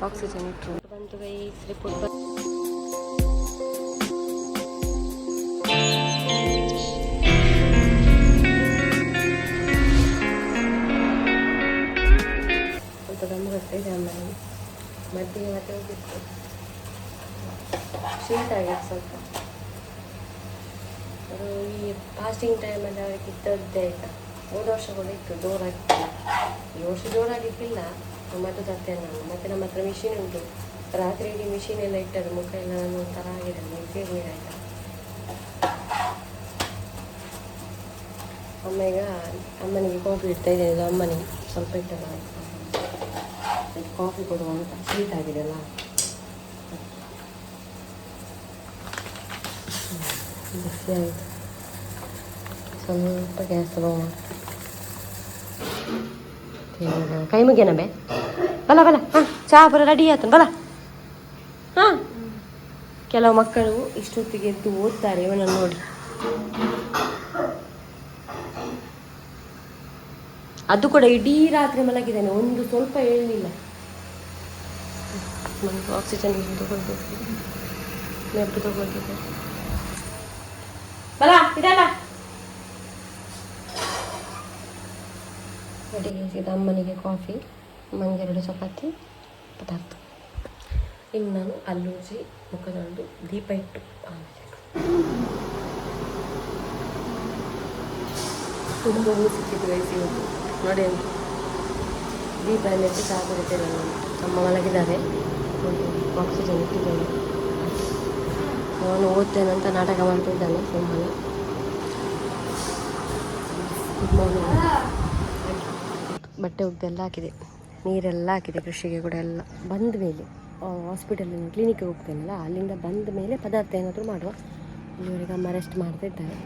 Oxygen ಇಟ್ಟರು ಬಂತು guys report ಸ್ವಲ್ಪ ದಮ್ಮು ಬರ್ತಾಯಿದೆ ಆಮೇಲೆ ಮದ್ದಿಗೆ ಮತ್ತೆ ಹೋಗಿತ್ತು ಶೀತ ಆಗಿದೆ ಸ್ವಲ್ಪ. ಅದು ಈ ಫಾಸ್ಟಿಂಗ್ ಟೈಮಲ್ಲಿ ಅವರಿಗೆ ಇದ್ದದ್ದೇ ಆಯಿತಾ. ಹೋದ ವರ್ಷ ಕೂಡ ಇತ್ತು, ಜೋರಾಗಿತ್ತು. ಈ ವರ್ಷ ಜೋರಾಗಿದ್ದಿಲ್ಲ, ಮದ್ದು ತರ್ತೇನೆ ನಾನು. ಮತ್ತು ನಮ್ಮ ಹತ್ರ ಮಿಷಿನ್ ಉಂಟು, ರಾತ್ರಿ ಇಡೀ ಮಿಷಿನ್ ಎಲ್ಲ ಇಟ್ಟದ್ದು, ಮುಖ ಎಲ್ಲ ನಾನು ಒಂಥರ ಆಗಿದೆ, ನೀರು ನೀರಾಯ್ತಾ. ಅಮ್ಮ ಈಗ ಅಮ್ಮನಿಗೆ ಕಾಫಿ ಇಡ್ತಾ ಇದ್ದೇನೆ, ಇದು ಅಮ್ಮನಿಗೆ ಸ್ವಲ್ಪ ಇಟ್ಟದ ಕಾಫಿ ಕೊಡುವ ಅಂತ. ಶೀತ ಆಗಿದೆ ಅಲ್ಲ, ಬಿಸಿ ಆಯಿತು. ಸ್ವಲ್ಪ ಗ್ಯಾಸ್ ಸ್ಲೋ ಮಾಡಿ ಕೈ ಮುಗಿಯನ ಬೇ ಬಲ ಬಲ. ಹಾಂ ಚಹಾ ಬರ ರೆಡಿ ಆಯ್ತು ಬಲ. ಹಾಂ ಕೆಲವು ಮಕ್ಕಳು ಇಷ್ಟೊತ್ತಿಗೆ ಎದ್ದು ಓದ್ತಾರೆ, ಇವನನ್ನು ನೋಡಿ. ಅದು ಕೂಡ ಇಡೀ ರಾತ್ರಿ ಮಲಗಿದ್ದಾನೆ, ಒಂದು ಸ್ವಲ್ಪ ಹೇಳಲಿಲ್ಲ. ನನಗೆ ಆಕ್ಸಿಜನ್ ತಗೊಳ್ಬೇಕು, ನೆಬ್ಬು ತಗೊಳ್ತಿದ್ದೆ. ಬಲ ಇದಲ್ಲ ಇದು ಅಮ್ಮನಿಗೆ ಕಾಫಿ, ಅಮ್ಮನಿಗೆ 2 ಚಪಾತಿ ಪದಾರ್ಥ. ಇನ್ನು ನಾನು ಅಲ್ಲೂಜಿ ಮುಖ ತೊಳೆದು ದೀಪ ಇಟ್ಟು ಆಮೇಲೆ ತುಂಬ ಹೂ ಸಿಕ್ಕಿದ್ದು ವಯಸ್ಸಿ ಇವತ್ತು ನೋಡಿ ಅಂತ. ದೀಪ ಎಲ್ಲ ಇಟ್ಟು ಚಹಾ ಕುಡಿತೇನೆ ನಾನು. ಅಮ್ಮ ಮಲಗಿದ್ದಾರೆ, ಒಂದು ಆಕ್ಸಿಜನ್ ಇಟ್ಟಿದ್ದೇನೆ. ಅವನು ಓದ್ತೇನೆ ಅಂತ ನಾಟಕ ಮಾಡ್ತಿದ್ದಾನೆ ಸುಮ್ಮನೆ. ಬಟ್ಟೆ ಒಗ್ದೆಲ್ಲ ಹಾಕಿದೆ, ನೀರೆಲ್ಲ ಹಾಕಿದೆ, ಕೃಷಿಗೆ ಕೂಡ ಎಲ್ಲ. ಬಂದ ಮೇಲೆ ಹಾಸ್ಪಿಟಲಿನ ಕ್ಲಿನಿಕ್ಗೆ ಹೋಗ್ತೇನಲ್ಲ, ಅಲ್ಲಿಂದ ಬಂದ ಮೇಲೆ ಪದಾರ್ಥ ಏನಾದರೂ ಮಾಡುವ. ಇಲ್ಲಿವರೆಗೆ ಅಮ್ಮ ರೆಸ್ಟ್ ಮಾಡ್ತಾ ಇದ್ದಾರೆ.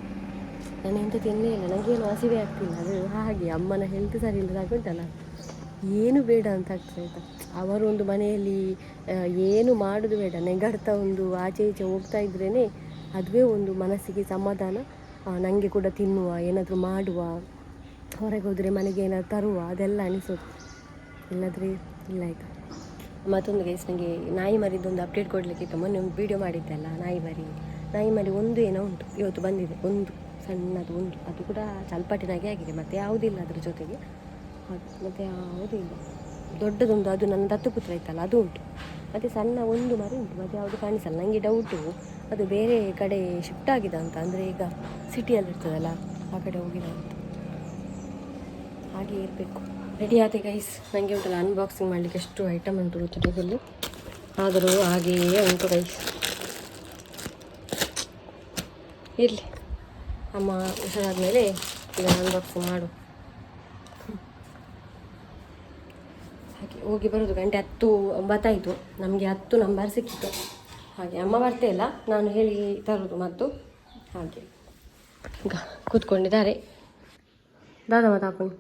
ನಾನು ಎಂತ ತಿನ್ನಲೇ ಇಲ್ಲ, ನನಗೇನು ಹಸಿವೆ ಆಗ್ತಿಲ್ಲ. ಅದು ಹಾಗೆ ಅಮ್ಮನ ಹೆಲ್ತ್ ಸರಿ ಇಲ್ಲದಾಗ ಉಂಟಲ್ಲ, ಏನು ಬೇಡ ಅಂತ ಆಗ್ತದೆ ಆಯಿತಾ. ಅವರು ಒಂದು ಮನೆಯಲ್ಲಿ ಏನು ಮಾಡೋದು ಬೇಡ, ನೆಗಡ್ತಾ ಒಂದು ಆಚೆ ಈಚೆ ಹೋಗ್ತಾ ಇದ್ರೇ ಅದುವೇ ಒಂದು ಮನಸ್ಸಿಗೆ ಸಮಾಧಾನ. ನನಗೆ ಕೂಡ ತಿನ್ನುವ, ಏನಾದರೂ ಮಾಡುವ, ಹೊರಗೆ ಹೋದರೆ ಮನೆಗೆ ಏನಾದ್ರು ತರುವ, ಅದೆಲ್ಲ ಅನಿಸೋದು. ಇಲ್ಲದ್ರೆ ಇಲ್ಲ ಆಯಿತಾ. ಮತ್ತೊಂದು ಗೈಸ್, ನನಗೆ ನಾಯಿ ಮರಿದೊಂದು ಅಪ್ಡೇಟ್ ಕೊಡಲಿಕ್ಕಿತ್ತು. ಮೊನ್ನೆ ಒಂದು ವೀಡಿಯೋ ಮಾಡಿದ್ದೆ ಅಲ್ಲ, ನಾಯಿ ಮರಿ ಒಂದು ಏನೋ ಉಂಟು, ಇವತ್ತು ಬಂದಿದೆ ಒಂದು ಸಣ್ಣದು ಒಂದು. ಅದು ಕೂಡ ಚಲ್ಪಟ್ಟಿನಾಗೆ ಆಗಿದೆ, ಮತ್ತು ಯಾವುದಿಲ್ಲ ಅದ್ರ ಜೊತೆಗೆ. ಮತ್ತು ಯಾವುದಿಲ್ಲ, ದೊಡ್ಡದೊಂದು ಅದು ನನ್ನ ದತ್ತುಪುತ್ರ ಇತ್ತಲ್ಲ ಅದು ಉಂಟು. ಮತ್ತು ಸಣ್ಣ ಒಂದು ಮರಿ ಉಂಟು, ಮತ್ತು ಯಾವುದು ಕಾಣಿಸಲ್ಲ. ನನಗೆ ಡೌಟು ಅದು ಬೇರೆ ಕಡೆ ಶಿಫ್ಟ್ ಆಗಿದೆ ಅಂತ, ಅಂದರೆ ಈಗ ಸಿಟಿಯಲ್ಲಿ ಇರ್ತದಲ್ಲ ಆ ಕಡೆ ಹೋಗಿದೆ ಅಂತ. ಹಾಗೆ ಇರಬೇಕು. ರೆಡಿ ಆದ ಗೈಸ್. ನನಗೆ ಉಂಟಲ್ಲ ಅನ್ಬಾಕ್ಸಿಂಗ್ ಮಾಡಲಿಕ್ಕೆ ಎಷ್ಟು ಐಟಮ್ ಉಂಟು ಗೊತ್ತಿರೋದಲ್ಲಿ, ಆದರೂ ಹಾಗೆಯೇ ಉಂಟು ಗೈಸ್. ಇರಲಿ, ಅಮ್ಮ ಹುಷಾರಾದ್ಮೇಲೆ ಇದನ್ನು ಅನ್ಬಾಕ್ಸಿಂಗ್ ಮಾಡು. ಹಾಗೆ ಹೋಗಿ ಬರೋದು 10:09 ನಮಗೆ 10 ನಂಬರ್ ಸಿಕ್ಕಿತ್ತು. ಹಾಗೆ ಅಮ್ಮ ಬರ್ತೇ ಇಲ್ಲ, ನಾನು ಹೇಳಿ ತರೋದು ಮದ್ದು. ಹಾಗೆ ಈಗ ಕೂತ್ಕೊಂಡಿದ್ದಾರೆ ದಾದ ಮಾತಾಪುಣಿ.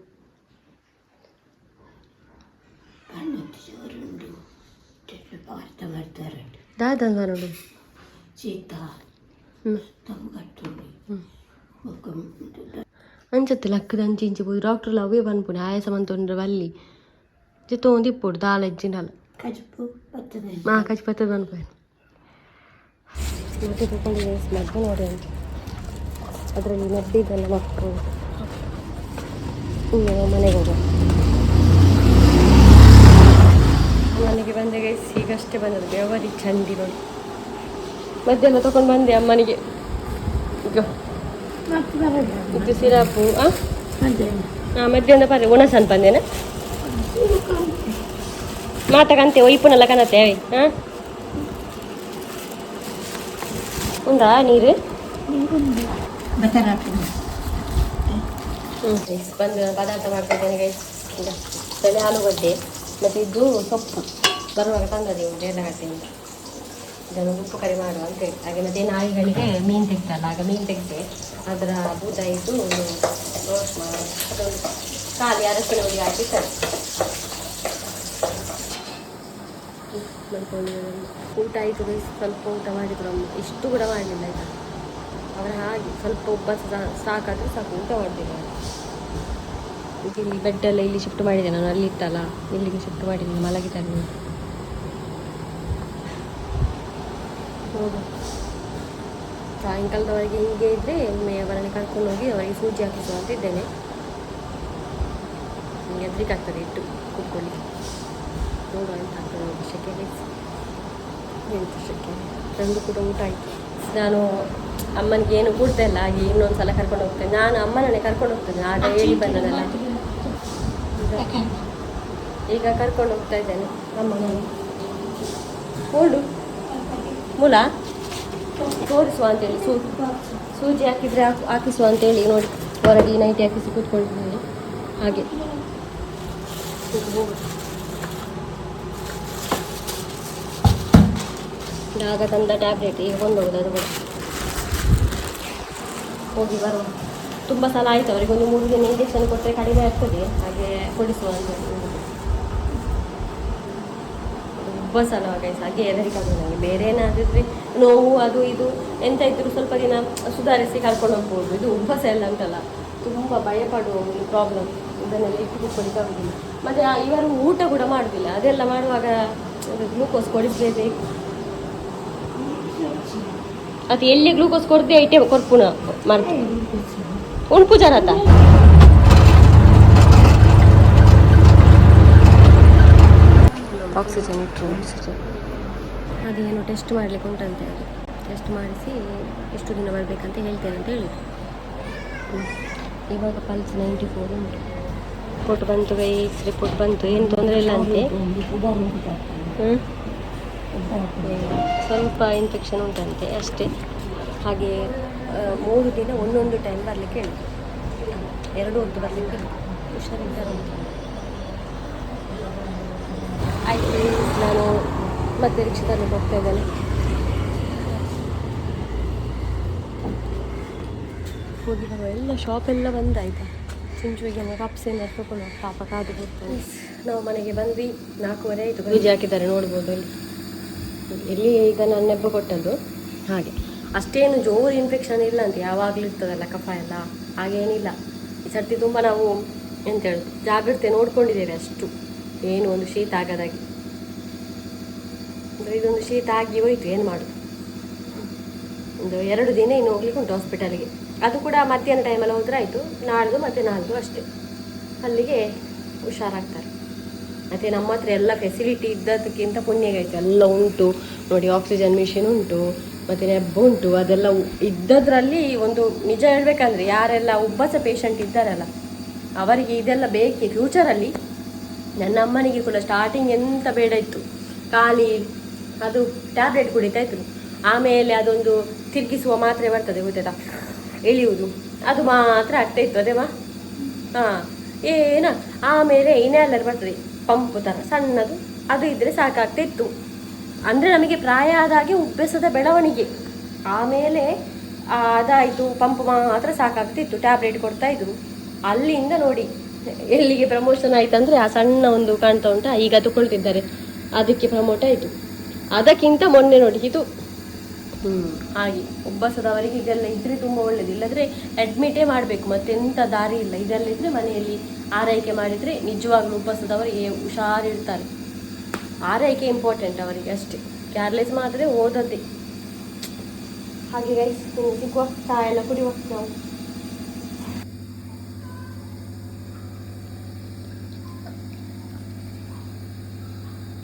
ದಾದ ನೋಡು ಅಂಚತ್ತೆ ಲಕ್ಕದ ಅಂಚಿ ಇಂಚಿ పోయి డాక్టర్లు అవే పనుకుని ఆయాసం అంత ఉండరు వల్లి చెత్తోంది ఇప్పుడు దాల ఇచ్చినాలు కచ్చిపోతుంది అనుకోను. ಮತ್ತೆ ತಗೊಂಡು ಮದ್ದು ನೋಡಿ ಅಂತ ಅದರಲ್ಲಿ ನಡ್ಡಿದ್ದೆಲ್ಲ ಮಕ್ಕಳು. ಮನೆಗೆ ಹೋಗುವ. ಮನೆಗೆ ಬಂದೆ ಗೈಸ್, ಈಗಷ್ಟೇ ಬಂದದ್ದು. ಬೆವರಿ ಚಂಡಿ ನೋಡಿ ಮದ್ದೆಲ್ಲ ತೊಗೊಂಡು ಬಂದೆ ಅಮ್ಮನಿಗೆ. ಈಗ ಇದು ಸಿರಪು ಮಧ್ಯಾಹ್ನ ಬರ್ರಿ ಉಣಸನ್ ಬಂದೇನೆ ಮಾತಕಂತೆ ಒಯ್ಪುನೆಲ್ಲ ಕನತೆ ಹಾಂ ಉಂಡಾ ನೀರು ಬಂದು ಪದಾರ್ಥ ಮಾಡ್ತಿದ್ದೇನೆ ಗೈಸ್. ಈಗ ಬೆಳೆ ಆಲೂಗಡ್ಡೆ ಮತ್ತು ಇದು ಸೊಪ್ಪು ಬರುವಾಗ ತಂದದೆ ಒಂದು ಎಣ್ಣೆಗಡ್ಡೆಯಿಂದ. ಇದನ್ನು ಉಪ್ಪು ಕರಿ ಮಾಡುವ ಅಂತೇಳಿ. ಹಾಗೆ ಮತ್ತೆ ನಾಯಿಗಳಿಗೆ ಮೀನು ತೆಗ್ದಲ್ಲ, ಆಗ ಮೀನು ತೆಗೆದೆ ಅದರ ಬೂತ ಇದ್ದು ರೋಸ್ಟ್ ಮಾಡಿ ಅದೊಂದು ಖಾಲಿ ಅರಸಿನ ಹುಡಿ ಹಾಕಿ ಸರಿ ಊಟ ಆಯಿತು ಗೈಸ್. ಸ್ವಲ್ಪ ಊಟ ಮಾಡಿದ್ರು ಅಮ್ಮ, ಇಷ್ಟು ಕೂಡ ಮಾಡಲಿಲ್ಲ ಆಯಿತಾ. ಅವರ ಹಾಗೆ ಸ್ವಲ್ಪ ಉಪವಾಸ ಸಾಕಾದರೆ ಸಾಕು, ಊಟ ಮಾಡ್ತೀನಿ. ಇಲ್ಲಿ ಬೆಡ್ಡೆಲ್ಲ ಇಲ್ಲಿ ಶಿಫ್ಟ್ ಮಾಡಿದೆ ನಾನು, ಅಲ್ಲಿ ಇತ್ತಲ್ಲ ಇಲ್ಲಿಗೆ ಶಿಫ್ಟ್ ಮಾಡಿದ್ದೀನಿ, ಮಲಗಿದ್ದಾರೆ. ನೋಡು ಸಾಯಂಕಾಲದವರೆಗೆ ಹೀಗೆ ಇದ್ದರೆ ಒಮ್ಮೆ ಅವರನ್ನು ಕರ್ಕೊಂಡು ಹೋಗಿ ಅವರಿಗೆ ಸೂಜಿ ಹಾಕಿಸುವ ಅಂತ ಇದ್ದೇನೆ. ನನಗೆ ಹೆದರಿಕೆ ಆಗ್ತದೆ ಇಟ್ಟು ಕೂತ್ಕೊಳ್ಳಿ. ನೋಡುವ ಅಂತ ಆಗ್ತದೆ ಶೆಕೆಗೆ ಎಂಟು ಶೆಕೆ. ನಂದು ಕೂಡ ಊಟ ಆಯಿತು. ನಾನು ಅಮ್ಮನಿಗೆ ಏನು ಕೊಡ್ತಾ ಇಲ್ಲ, ಹಾಗೆ ಇನ್ನೊಂದು ಸಲ ಕರ್ಕೊಂಡು ಹೋಗ್ತೇನೆ. ನಾನು ಅಮ್ಮನನ್ನೇ ಕರ್ಕೊಂಡು ಹೋಗ್ತೇನೆ, ಆಗ ಹೇಳಿ ಬಂದದಲ್ಲ. ಈಗ ಕರ್ಕೊಂಡು ಹೋಗ್ತಾ ಇದ್ದೇನೆ ಅಮ್ಮನನ್ನು. ಓಡು ಮೂಲ ತೋರಿಸುವ ಅಂತೇಳಿ ಸೂಜಿ ಹಾಕಿದರೆ ಹಾಕಿಸುವ ಅಂತೇಳಿ ನೋಡಿ ಹೊರಗೆ ನೈಟಿ ಹಾಕಿಸಿ ಕೂತ್ಕೊಂಡಿದ್ದೀನಿ. ಹಾಗೆ ಆಗ ತಂದ ಟ್ಯಾಬ್ಲೆಟ್ ಈಗ ಕೊಂಡೋಗುದು, ಅದು ಕೂಡ ಹೋಗಿ ಬರುವ. ತುಂಬ ಸಲ ಆಯಿತು ಅವರಿಗೆ, ಒಂದು 3 ದಿನ ಇಂಜೆಕ್ಷನ್ ಕೊಟ್ಟರೆ ಕಡಿಮೆ ಆಗ್ತದೆ, ಹಾಗೆ ಕೊಡಿಸುವ ಅಂತ. ತುಂಬ ಸಲ ಹಾಗೆ ಹೆದರಿಕಾಗೋದು ನನಗೆ. ಬೇರೆ ಏನಾದಿದ್ರೆ ನೋವು ಅದು ಇದು ಎಂತ ಇದ್ದರೂ ಸ್ವಲ್ಪ ದಿನ ಸುಧಾರಿಸಿ ಕರ್ಕೊಂಡು ಹೋಗ್ಬೋದು. ಇದು ಉಬ್ಬಸ ಎಲ್ಲ ಉಂಟಲ್ಲ, ತುಂಬ ಭಯಪಡುವ ಒಂದು ಪ್ರಾಬ್ಲಮ್. ಇದನ್ನೆಲ್ಲ ಇಟ್ಟು ಕೂತ್ಕೊಳ್ಳಿಕ್ಕಾಗೋದಿಲ್ಲ. ಮತ್ತು ಇವರು ಊಟ ಕೂಡ ಮಾಡೋದಿಲ್ಲ. ಅದೆಲ್ಲ ಮಾಡುವಾಗ ಗ್ಲೂಕೋಸ್ ಕೊಡಿಸಲೇಬೇಕು. ಅದು ಎಲ್ಲಿ ಗ್ಲೂಕೋಸ್ ಕೊಡದೆ ಐಟೆ ಕೊರ್ಪುನ ಮಾಡ್ತೀವಿ ಉಣ್ಪು ಜರತ ಆಕ್ಸಿಜನ್ ಇಟ್ಟರು. ಅದೇನು ಟೆಸ್ಟ್ ಮಾಡಲಿಕ್ಕೆ ಉಂಟಂತೆ. ಅದು ಟೆಸ್ಟ್ ಮಾಡಿಸಿ ಎಷ್ಟು ದಿನ ಬರಬೇಕಂತ ಹೇಳ್ತೇನೆ ಅಂತ ಹೇಳಿದ್ರು. ಇವಾಗ ಪಲ್ಸ್ 94 ಉಂಟು. ರಿಪೋರ್ಟ್ ಬಂತು, ರಿಪೋರ್ಟ್ ಬಂತು, ಏನು ತೊಂದರೆ ಇಲ್ಲ ಅಂತೆ. ಸ್ವಲ್ಪ ಇನ್ಫೆಕ್ಷನ್ ಉಂಟಂತೆ ಅಷ್ಟೇ. ಹಾಗೆ 3 ದಿನ ಒಂದೊಂದು ಟೈಮ್ ಬರಲಿಕ್ಕೆ ಹೇಳಿ, 2 ಹೊತ್ತು ಬರಲಿಕ್ಕೆ ಹುಷಾರಿದ್ದಾರೆ. ಆಯ್ತು, ನಾನು ಮತ್ತೆ ರಿಕ್ಷಾದಲ್ಲಿ ಹೋಗ್ತಾ ಇದ್ದೇನೆ. ಹೋಗಿ ಬರುವ. ಎಲ್ಲ ಶಾಪೆಲ್ಲ ಬಂದಾಯ್ತಾ. ಚಿಂಚುವಿಗೆ ಕಪ್ಸೇನೆ ತಗೊಂಡು ಪಾಪ ಕಾದು ಕೊಡ್ತಾರೆ. ನಾವು ಮನೆಗೆ ಬಂದ್ವಿ, 4:30 ಆಯಿತು. ಸೂಜಿ ಹಾಕಿದ್ದಾರೆ ನೋಡ್ಬೋದು ಇಲ್ಲಿ. ಈಗ ನಾನು ನೆಬ್ಬ ಕೊಟ್ಟದ್ದು. ಹಾಗೆ ಅಷ್ಟೇನು ಜೋರು ಇನ್ಫೆಕ್ಷನ್ ಇಲ್ಲ ಅಂತ, ಯಾವಾಗಲೂ ಇರ್ತದಲ್ಲ ಕಫ ಎಲ್ಲ, ಹಾಗೇನಿಲ್ಲ. ಈ ಸರ್ತಿ ತುಂಬ ನಾವು ಎಂತ ಹೇಳೋದು ಜಾಗ್ರತೆ ನೋಡ್ಕೊಂಡಿದ್ದೇವೆ ಅಷ್ಟು. ಏನು ಒಂದು ಶೀತ ಆಗದಾಗಿ. ಅಂದರೆ ಇದೊಂದು ಶೀತ ಆಗಿ ಹೋಯ್ತು, ಏನು ಮಾಡೋದು. ಒಂದು 2 ದಿನ ಇನ್ನು ಹೋಗ್ಲಿಕ್ಕೆ ಉಂಟು ಹಾಸ್ಪಿಟಲ್ಗೆ. ಅದು ಕೂಡ ಮಧ್ಯಾಹ್ನ ಟೈಮಲ್ಲಿ ಹೋದ್ರೆ ಆಯಿತು. ನಾಡ್ದು ಮತ್ತು ನಾಲ್ದು ಅಷ್ಟೇ, ಅಲ್ಲಿಗೆ ಹುಷಾರಾಗ್ತಾರೆ. ಮತ್ತು ನಮ್ಮ ಹತ್ರ ಎಲ್ಲ ಫೆಸಿಲಿಟಿ ಇದ್ದದಕ್ಕಿಂತ ಪುಣ್ಯಗಾಯ್ತು. ಎಲ್ಲ ಉಂಟು ನೋಡಿ, ಆಕ್ಸಿಜನ್ ಮಿಷಿನ್ ಉಂಟು, ಮತ್ತು ನೆಬ್ಬ ಉಂಟು. ಅದೆಲ್ಲ ಇದ್ದದ್ರಲ್ಲಿ ಒಂದು ನಿಜ ಹೇಳಬೇಕಂದ್ರೆ ಯಾರೆಲ್ಲ ಉಬ್ಬಸ ಪೇಷಂಟ್ ಇದ್ದಾರಲ್ಲ ಅವರಿಗೆ ಇದೆಲ್ಲ ಬೇಕೇ ಫ್ಯೂಚರಲ್ಲಿ. ನನ್ನ ಅಮ್ಮನಿಗೆ ಕೂಡ ಸ್ಟಾರ್ಟಿಂಗ್ ಎಂತ ಬೇಡ ಇತ್ತು, ಖಾಲಿ ಅದು ಟ್ಯಾಬ್ಲೆಟ್ ಕುಡಿತಾ ಇದ್ರು. ಆಮೇಲೆ ಅದೊಂದು ತಿರುಗಿಸುವ ಮಾತ್ರೆ ಬರ್ತದೆ ಗೊತ್ತಾಯ್ತಾ, ಎಳೆಯುವುದು, ಅದು ಮಾತ್ರ ಆಗ್ತಾ ಇತ್ತು. ಅದೇವಾ ಹಾಂ ಏನ. ಆಮೇಲೆ ಇನ್ಹೇಲರ್ ಬರ್ತದೆ ಪಂಪ್ ಥರ ಸಣ್ಣದು, ಅದು ಇದ್ದರೆ ಸಾಕಾಗ್ತಾ ಇತ್ತು. ಅಂದರೆ ನಮಗೆ ಪ್ರಾಯ ಆದಾಗೆ ಉಬ್ಬಸದ ಬೆಳವಣಿಗೆ. ಆಮೇಲೆ ಅದಾಯಿತು, ಪಂಪ್ ಮಾತ್ರ ಸಾಕಾಗ್ತಿತ್ತು, ಟ್ಯಾಬ್ಲೆಟ್ ಕೊಡ್ತಾಯಿದ್ರು. ಅಲ್ಲಿಂದ ನೋಡಿ ಎಲ್ಲಿಗೆ ಪ್ರಮೋಷನ್ ಆಯ್ತು ಅಂದರೆ ಆ ಸಣ್ಣ ಒಂದು ಕಾಣ್ತಾ ಉಂಟಾ, ಈಗ ತಗೊಳ್ತಿದ್ದಾರೆ, ಅದಕ್ಕೆ ಪ್ರಮೋಟ್ ಆಯಿತು. ಅದಕ್ಕಿಂತ ಮೊನ್ನೆ ನೋಡಿ ಇದು. ಹಾಗೆ ಉಬ್ಬಸದವರಿಗೆ ಇದೆಲ್ಲ ಇದ್ದರೆ ತುಂಬ ಒಳ್ಳೆಯದು. ಇಲ್ಲದ್ರೆ ಅಡ್ಮಿಟೇ ಮಾಡಬೇಕು, ಮತ್ತೆಂಥ ದಾರಿ ಇಲ್ಲ. ಇದೆಲ್ಲ ಇದ್ದರೆ ಮನೆಯಲ್ಲಿ ಆರೈಕೆ ಮಾಡಿದರೆ ನಿಜವಾಗ್ಲೂ ಉಬ್ಬಸದವರಿಗೆ ಹುಷಾರಿರ್ತಾರೆ. ಆರೈಕೆ ಇಂಪಾರ್ಟೆಂಟ್ ಅವರಿಗೆ ಅಷ್ಟೇ, ಕೇರ್ಲೆಸ್ ಮಾಡಿದ್ರೆ ಓದೋದೇ. ಹಾಗೆ ಗೈಸ್, ಸಿಗುವ ಚಹಾ ಎಲ್ಲ ಕುಡಿಯುವ ನಾವು.